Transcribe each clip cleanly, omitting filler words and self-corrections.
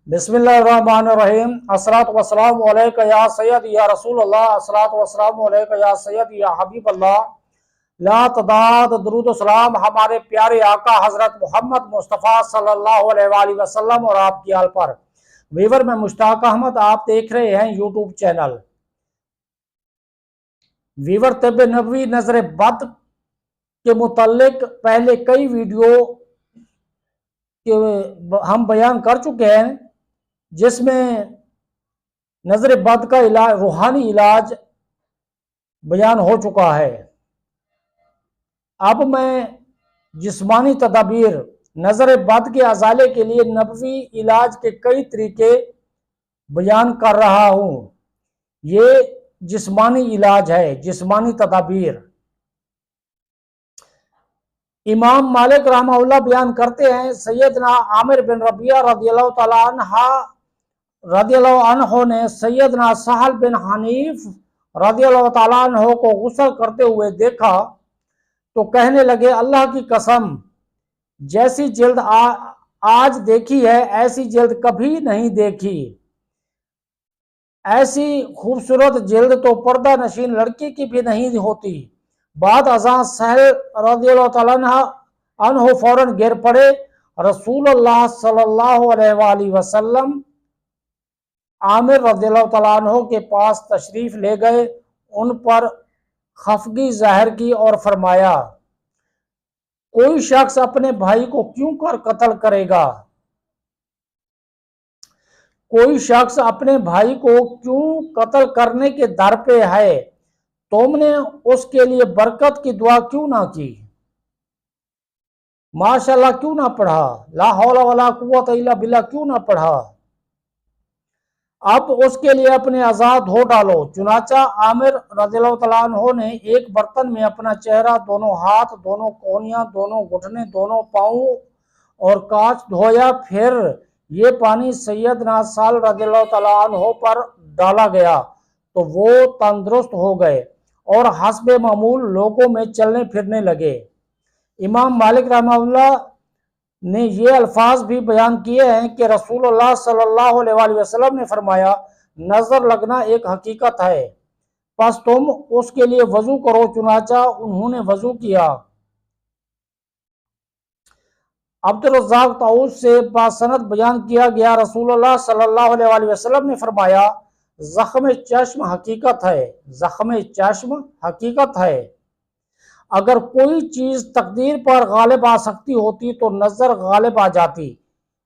बिस्मिल्लाहिर्रहमानिर्रहीम। अस्सलातु वस्सलामु अलैका या सय्यद या रसूल अल्लाह, अस्सलातु वस्सलामु अलैका या सय्यद या हबीब अल्लाह। ला तदाद दरूद सलाम हमारे प्यारे आका हजरत मोहम्मद मुस्तफ़ा सल्लल्लाहु अलैहि वसल्लम और आपकी आल पर। वीवर में मुश्ताक अहमद, आप देख रहे हैं यूट्यूब चैनल वीवर तिब नबवी नजर बद के मुतल्लिक पहले कई वीडियो के हम बयान कर चुके हैं, जिसमें नजर बद का इलाज, रूहानी इलाज बयान हो चुका है। अब मैं जिस्मानी तदाबीर नजर बद के अजाले के लिए नबवी इलाज के कई तरीके बयान कर रहा हूं। ये जिस्मानी इलाज है, जिस्मानी तदाबीर। इमाम मालिक रहमहुल्लाह बयान करते हैं, सैयदना आमिर बिन रबिया रदियल्लाहु अन्हु ने सैयदना सहल बिन हनीफ रदियल्लाहु ताला अन्हु को गुस्ल करते हुए देखा तो कहने लगे, अल्लाह की कसम, जैसी जिल्द आज देखी है ऐसी जिल्द कभी नहीं देखी। ऐसी खूबसूरत जिल्द तो पर्दा नशीन लड़की की भी नहीं होती। बाद अज़ां सहल रदियल्लाहु ताला अन्हु फौरन गिर पड़े। रसूलुल्लाह सल्लल्लाहु अलैहि वसल्लम आमिर रदियल्लाहु ताला अन्हु के पास तशरीफ ले गए, उन पर खफगी जाहिर की और फरमाया, कोई शख्स अपने भाई को क्यों कर कत्ल करेगा? कोई शख्स अपने भाई को क्यों कत्ल करने के दर पे है? तुमने उसके लिए बरकत की दुआ क्यों ना की? माशाल्लाह क्यों ना पढ़ा? ला हौला वला कुव्वत इल्ला बिल्लाह क्यों ना पढ़ा? अब उसके लिए अपने आजाद धो डालो। चुनाचा आमिर रज़ियल्लाहु तआला अन्हु ने एक बर्तन में अपना चेहरा, दोनों हाथ, दोनों कोहनियां, दोनों घुटने, दोनों पाँव और कांच धोया। फिर ये पानी सैयदना साल रज़ियल्लाहु तआला अन्हु पर डाला गया तो वो तंदुरुस्त हो गए और हस्बे मामूल लोगों में चलने फिरने लगे। इमाम मालिक रहमहुल्लाह ने ये अल्फाज भी बयान किए हैं कि रसूलुल्लाह सल्लल्लाहु अलैहि वसल्लम ने फरमाया, नजर लगना एक हकीकत है, बस तुम उसके लिए वजू करो। चुनाचा उन्होंने वजू किया। अब्दुल रज़्ज़ाक ताऊस से बासनद बयान किया गया, रसूलुल्लाह सल्लल्लाहु अलैहि वसल्लम ने फरमाया, जख्म चश्म हकीकत है, जख्म चश्म हकीकत है। अगर कोई चीज तकदीर पर गालिब आ सकती होती तो नजर गालिब आ जाती।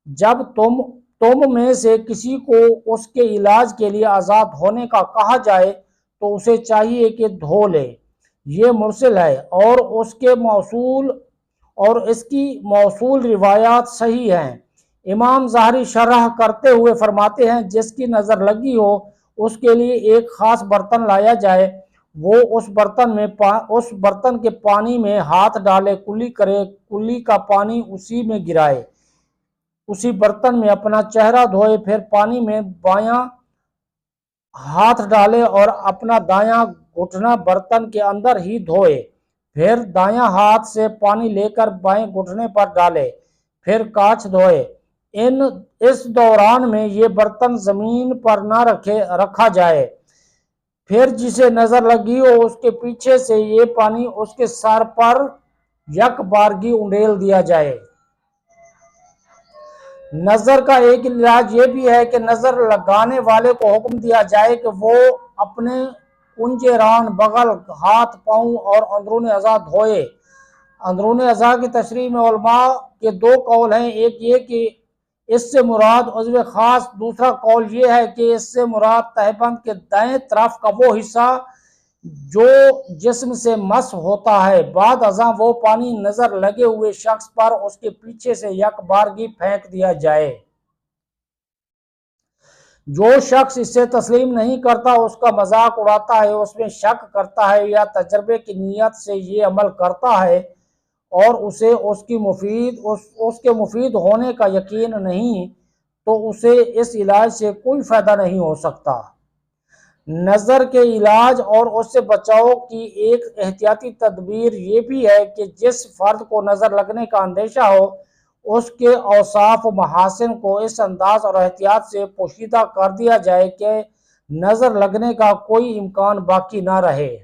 जब तुम में से किसी को उसके इलाज के लिए आजाद होने का कहा जाए तो उसे चाहिए कि धो ले। ये मुरसिल है और इसकी मौसूल रिवायात सही हैं। इमाम ज़ाहरी शरह करते हुए फरमाते हैं, जिसकी नज़र लगी हो उसके लिए एक ख़ास बर्तन लाया जाए, वो उस बर्तन के पानी में हाथ डाले, कुल्ली करे, कुल्ली का पानी उसी में गिराए, उसी बर्तन में अपना चेहरा धोए, फिर पानी में बायां हाथ डाले और अपना दायां घुटना बर्तन के अंदर ही धोए, फिर दायां हाथ से पानी लेकर बाएं घुटने पर डाले, फिर कांच धोए। इस दौरान में ये बर्तन जमीन पर ना रखा जाए। फिर जिसे नजर लगी हो उसके पीछे से ये पानी उसके सर पर यक बारगी उंडेल दिया जाए। नजर का एक इलाज ये भी है कि नजर लगाने वाले को हुक्म दिया जाए कि वो अपने कुंजे रान, बगल, हाथ, पाँव और अंदरून अज़ा धोए। अंदरून अज़ा की तशरीह में उलमा के दो कौल हैं, एक ये कि इससे मुराद उज़्व खास, दूसरा कौल ये है कि इससे मुराद तहबंद के दाएं तरफ का वो हिस्सा जो जिस्म से मस होता है। बाद अज़ा वो पानी नजर लगे हुए शख्स पर उसके पीछे से यक बारगी फेंक दिया जाए। जो शख्स इससे तस्लीम नहीं करता, उसका मजाक उड़ाता है, उसमें शक करता है या तजर्बे की नीयत से ये अमल करता है और उसे उसके मुफीद होने का यकीन नहीं, तो उसे इस इलाज से कोई फायदा नहीं हो सकता। नज़र के इलाज और उससे बचाव की एक एहतियाती तदबीर ये भी है कि जिस फर्द को नज़र लगने का अंदेशा हो اس کے اوصاف و محاسن کو اس انداز اور احتیاط سے پوشیدہ کر دیا جائے کہ نظر لگنے کا کوئی امکان باقی نہ رہے۔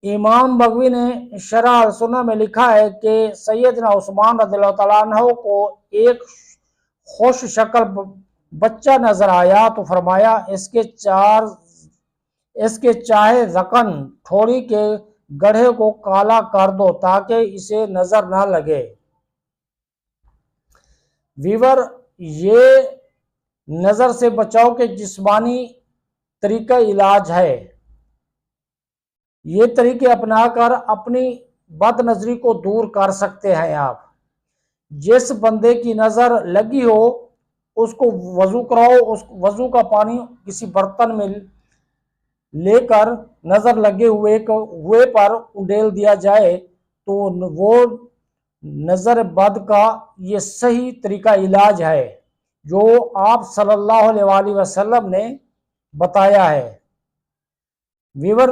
امام بغوی نے شرح السنہ میں لکھا ہے کہ سیدنا عثمان رضی اللہ تعالیٰ عنہ کو ایک خوش شکل بچہ نظر آیا تو فرمایا اس کے چاہے ذقن ٹھوڑی کے گڑھے کو کالا کر دو تاکہ اسے نظر نہ لگے۔ ویور، یہ نظر سے بچاؤ کے جسمانی طریقہ علاج ہے۔ یہ طریقے اپنا کر اپنی بد نظری کو دور کر سکتے ہیں آپ۔ جس بندے کی نظر لگی ہو اس کو وضو کراؤ، اس وضو کا پانی کسی برتن میں لے کر نظر لگے ہوئے پر انڈیل دیا جائے تو وہ نظر بد کا یہ صحیح طریقہ علاج ہے جو آپ صلی اللہ علیہ وآلہ وسلم نے بتایا ہے۔ ویور،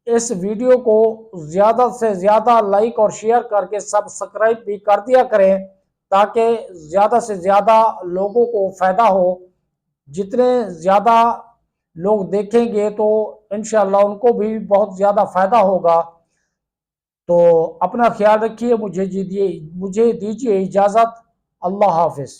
اس ویڈیو کو زیادہ سے زیادہ لائک اور شیئر کر کے سبسکرائب بھی کر دیا کریں تاکہ زیادہ سے زیادہ لوگوں کو فائدہ ہو۔ جتنے زیادہ لوگ دیکھیں گے تو انشاءاللہ ان کو بھی بہت زیادہ فائدہ ہوگا۔ تو اپنا خیال رکھیے، مجھے دیجیے اجازت۔ اللہ حافظ۔